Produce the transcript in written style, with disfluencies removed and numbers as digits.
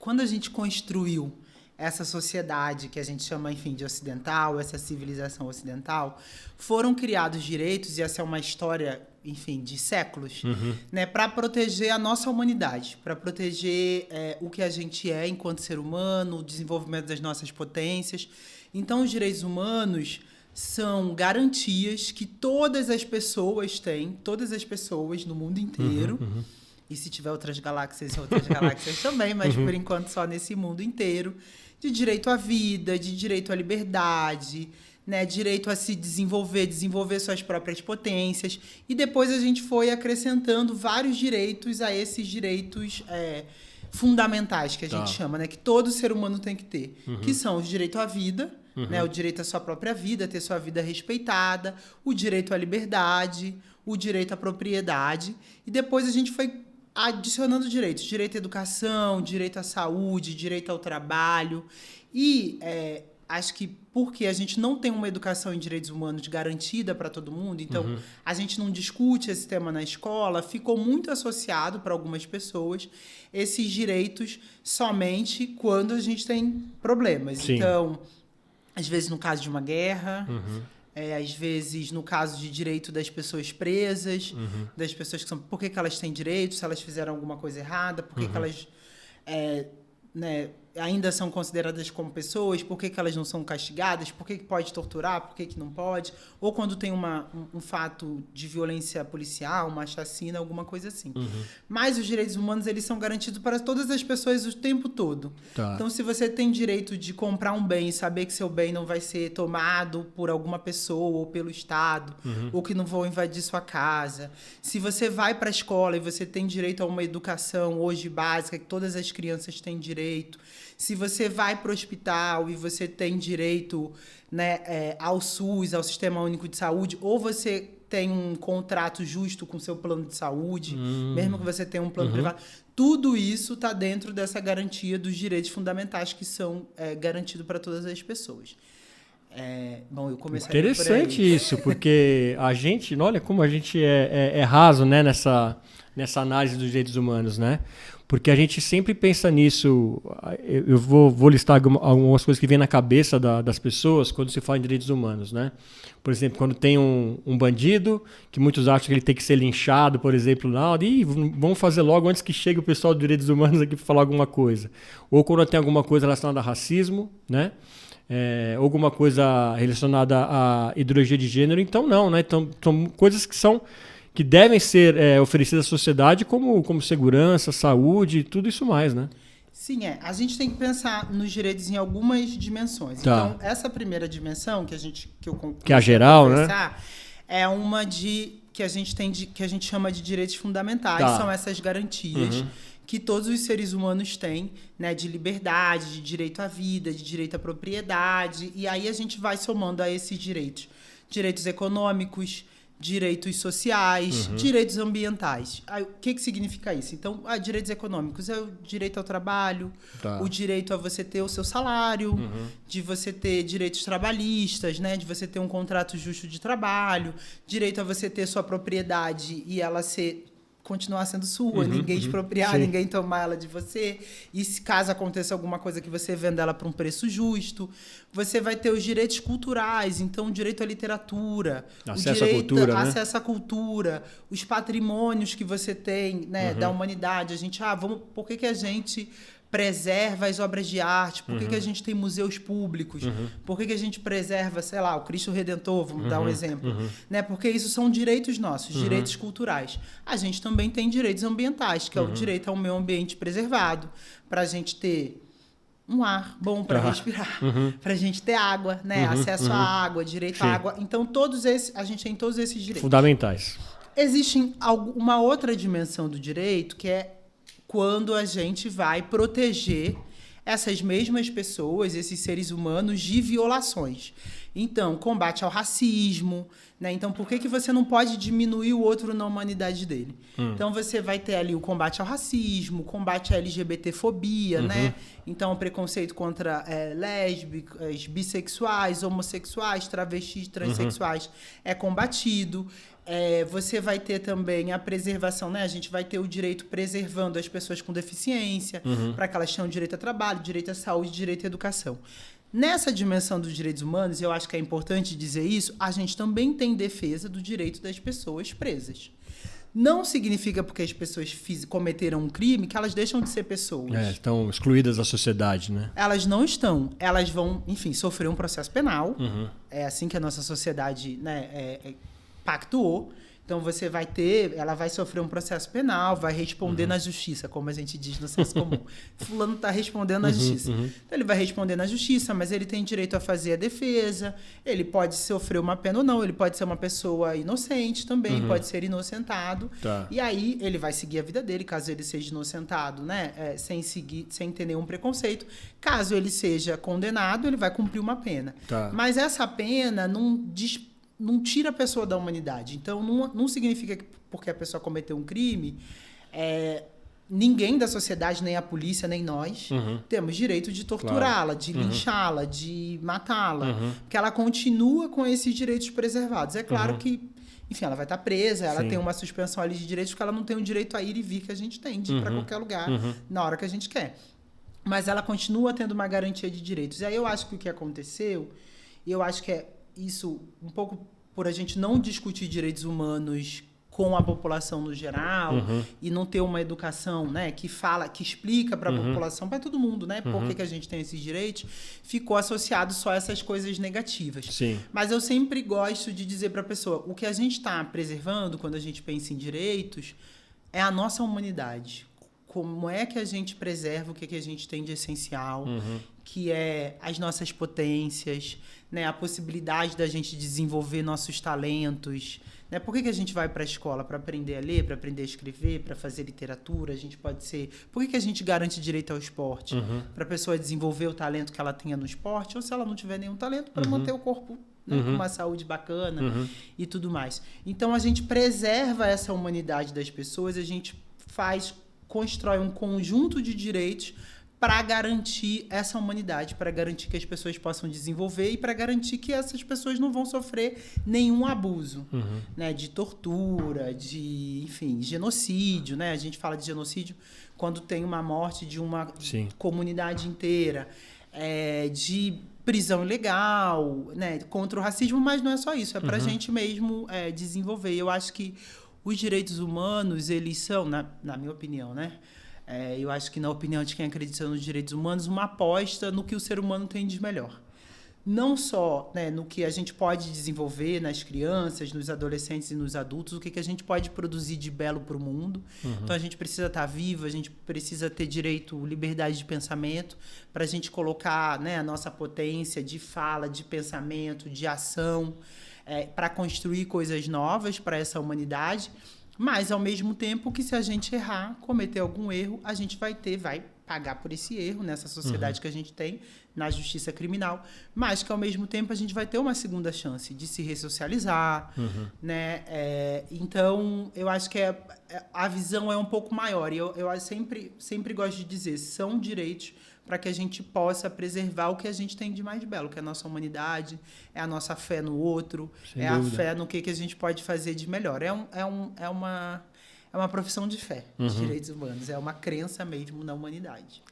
quando a gente construiu essa sociedade que a gente chama, enfim, de ocidental, essa civilização ocidental, foram criados direitos, e essa é uma história, enfim, de séculos, né, para proteger a nossa humanidade, para proteger o que a gente é enquanto ser humano, o desenvolvimento das nossas potências. Então, os direitos humanos são garantias que todas as pessoas têm, todas as pessoas no mundo inteiro, e se tiver outras galáxias também, mas por enquanto só nesse mundo inteiro, de direito à vida, de direito à liberdade, né, direito a se desenvolver suas próprias potências. E depois a gente foi acrescentando vários direitos a esses direitos fundamentais, que a gente chama, né, que todo ser humano tem que ter, que são o direito à vida, né, o direito à sua própria vida, ter sua vida respeitada, o direito à liberdade, o direito à propriedade. E depois a gente foi adicionando direitos, direito à educação, direito à saúde, direito ao trabalho. E acho que porque a gente não tem uma educação em direitos humanos garantida para todo mundo, então a gente não discute esse tema na escola, ficou muito associado para algumas pessoas esses direitos somente quando a gente tem problemas. Sim. Então, às vezes no caso de uma guerra, às vezes no caso de direito das pessoas presas, das pessoas que são... Por que elas têm direito? Se elas fizeram alguma coisa errada? Por que elas ainda são consideradas como pessoas? Por que elas não são castigadas? Por que pode torturar? Por que não pode? Ou quando tem um fato de violência policial, uma chacina, alguma coisa assim. Mas os direitos humanos, eles são garantidos para todas as pessoas o tempo todo. Tá. Então, se você tem direito de comprar um bem e saber que seu bem não vai ser tomado por alguma pessoa ou pelo Estado, ou que não vão invadir sua casa. Se você vai para a escola e você tem direito a uma educação hoje básica, que todas as crianças têm direito. Se você vai para o hospital e você tem direito, né, ao SUS, ao Sistema Único de Saúde, ou você tem um contrato justo com o seu plano de saúde, mesmo que você tenha um plano privado, tudo isso está dentro dessa garantia dos direitos fundamentais que são garantidos para todas as pessoas. Bom, eu começaria Interessante por aí. Isso, porque a gente, olha como a gente é raso, né, nessa análise dos direitos humanos, né? Porque a gente sempre pensa nisso. Eu vou listar algumas coisas que vêm na cabeça das pessoas quando se fala em direitos humanos, né? Por exemplo, quando tem um bandido, que muitos acham que ele tem que ser linchado, por exemplo, vamos fazer logo antes que chegue o pessoal dos direitos humanos aqui para falar alguma coisa. Ou quando tem alguma coisa relacionada a racismo, né? Alguma coisa relacionada à ideologia de gênero. Então, não, né? Então, são coisas que devem ser oferecidas à sociedade como segurança, saúde, tudo isso mais, né? Sim, a gente tem que pensar nos direitos em algumas dimensões. Tá. Então, essa primeira dimensão que é a geral, né? É uma que a gente chama de direitos fundamentais. Tá. São essas garantias que todos os seres humanos têm, né, de liberdade, de direito à vida, de direito à propriedade. E aí a gente vai somando a esses direitos. Direitos econômicos, direitos sociais, direitos ambientais. O que significa isso? Então, direitos econômicos é o direito ao trabalho, o direito a você ter o seu salário, de você ter direitos trabalhistas, né? De você ter um contrato justo de trabalho, direito a você ter sua propriedade e ela continuar sendo sua, ninguém expropriar, ninguém tomar ela de você. E se caso aconteça alguma coisa que você venda ela por um preço justo, você vai ter os direitos culturais, então o direito à literatura, acesso à cultura, os patrimônios que você tem, né, da humanidade. A gente, por que a gente preserva as obras de arte? Por que a gente tem museus públicos? Por que a gente preserva, sei lá, o Cristo Redentor, vamos dar um exemplo? Né? Porque isso são direitos nossos, direitos culturais. A gente também tem direitos ambientais, que é o direito ao meio ambiente preservado, para a gente ter um ar bom para respirar, para a gente ter água, né? Acesso à água, direito à água. Então, a gente tem todos esses direitos. Fundamentais. Existe uma outra dimensão do direito, que é quando a gente vai proteger essas mesmas pessoas, esses seres humanos, de violações. Então, combate ao racismo, né? Então, por que você não pode diminuir o outro na humanidade dele? Então, você vai ter ali o combate ao racismo, combate à LGBTfobia, né? Então, o preconceito contra lésbicas, bissexuais, homossexuais, travestis, transexuais é combatido. Você vai ter também a preservação, né? A gente vai ter o direito preservando as pessoas com deficiência, para que elas tenham direito a trabalho, direito à saúde, direito à educação. Nessa dimensão dos direitos humanos, eu acho que é importante dizer isso, a gente também tem defesa do direito das pessoas presas. Não significa porque as pessoas cometeram um crime que elas deixam de ser pessoas. Estão excluídas da sociedade, né? Elas não estão. Elas vão, enfim, sofrer um processo penal. É assim que a nossa sociedade, né, pactuou. Então ela vai sofrer um processo penal, vai responder na justiça, como a gente diz no senso comum. Fulano está respondendo na justiça. Então ele vai responder na justiça, mas ele tem direito a fazer a defesa, ele pode sofrer uma pena ou não, ele pode ser uma pessoa inocente também, pode ser inocentado. Tá. E aí ele vai seguir a vida dele, caso ele seja inocentado, né? Sem ter nenhum preconceito. Caso ele seja condenado, ele vai cumprir uma pena. Tá. Mas essa pena não tira a pessoa da humanidade. Então, não significa que porque a pessoa cometeu um crime, ninguém da sociedade, nem a polícia, nem nós, temos direito de torturá-la, de linchá-la, de matá-la. Porque ela continua com esses direitos preservados. É claro que, enfim, ela vai estar presa, ela tem uma suspensão ali de direitos, porque ela não tem o direito a ir e vir que a gente tem, de ir para qualquer lugar na hora que a gente quer. Mas ela continua tendo uma garantia de direitos. E aí eu acho que o que aconteceu, e eu acho que isso um pouco por a gente não discutir direitos humanos com a população no geral e não ter uma educação, né, que explica para a população, para todo mundo, né, por que a gente tem esses direitos, ficou associado só a essas coisas negativas. Sim. Mas eu sempre gosto de dizer para a pessoa, o que a gente está preservando quando a gente pensa em direitos é a nossa humanidade. Como é que a gente preserva o que a gente tem de essencial, que é as nossas potências, né, a possibilidade da gente desenvolver nossos talentos. Né? Por que a gente vai para a escola? Para aprender a ler, para aprender a escrever, para fazer literatura? A gente pode ser... Por que a gente garante direito ao esporte? Para a pessoa desenvolver o talento que ela tenha no esporte, ou se ela não tiver nenhum talento, para manter o corpo, né, com uma saúde bacana e tudo mais. Então, a gente preserva essa humanidade das pessoas, a gente constrói um conjunto de direitos para garantir essa humanidade, para garantir que as pessoas possam desenvolver e para garantir que essas pessoas não vão sofrer nenhum abuso, né, de tortura, de, enfim, genocídio, né? A gente fala de genocídio quando tem uma morte de uma comunidade inteira, de prisão ilegal, né, contra o racismo, mas não é só isso, é para a gente mesmo desenvolver. Eu acho que os direitos humanos, eles são, na minha opinião, né? Eu acho que na opinião de quem acredita nos direitos humanos, uma aposta no que o ser humano tem de melhor. Não só, né, no que a gente pode desenvolver nas crianças, nos adolescentes e nos adultos, o que a gente pode produzir de belo para o mundo. Então, a gente precisa estar vivo, a gente precisa ter direito, liberdade de pensamento, para a gente colocar, né, a nossa potência de fala, de pensamento, de ação, para construir coisas novas para essa humanidade. Mas, ao mesmo tempo que se a gente errar, cometer algum erro, a gente vai pagar por esse erro nessa sociedade que a gente tem, na justiça criminal, mas que, ao mesmo tempo, a gente vai ter uma segunda chance de se ressocializar, né? Então, eu acho que a visão é um pouco maior. E eu sempre gosto de dizer, são direitos para que a gente possa preservar o que a gente tem de mais belo, que é a nossa humanidade, é a nossa fé no outro, sem dúvida. A fé no que a gente pode fazer de melhor. É uma profissão de fé, de direitos humanos, é uma crença mesmo na humanidade.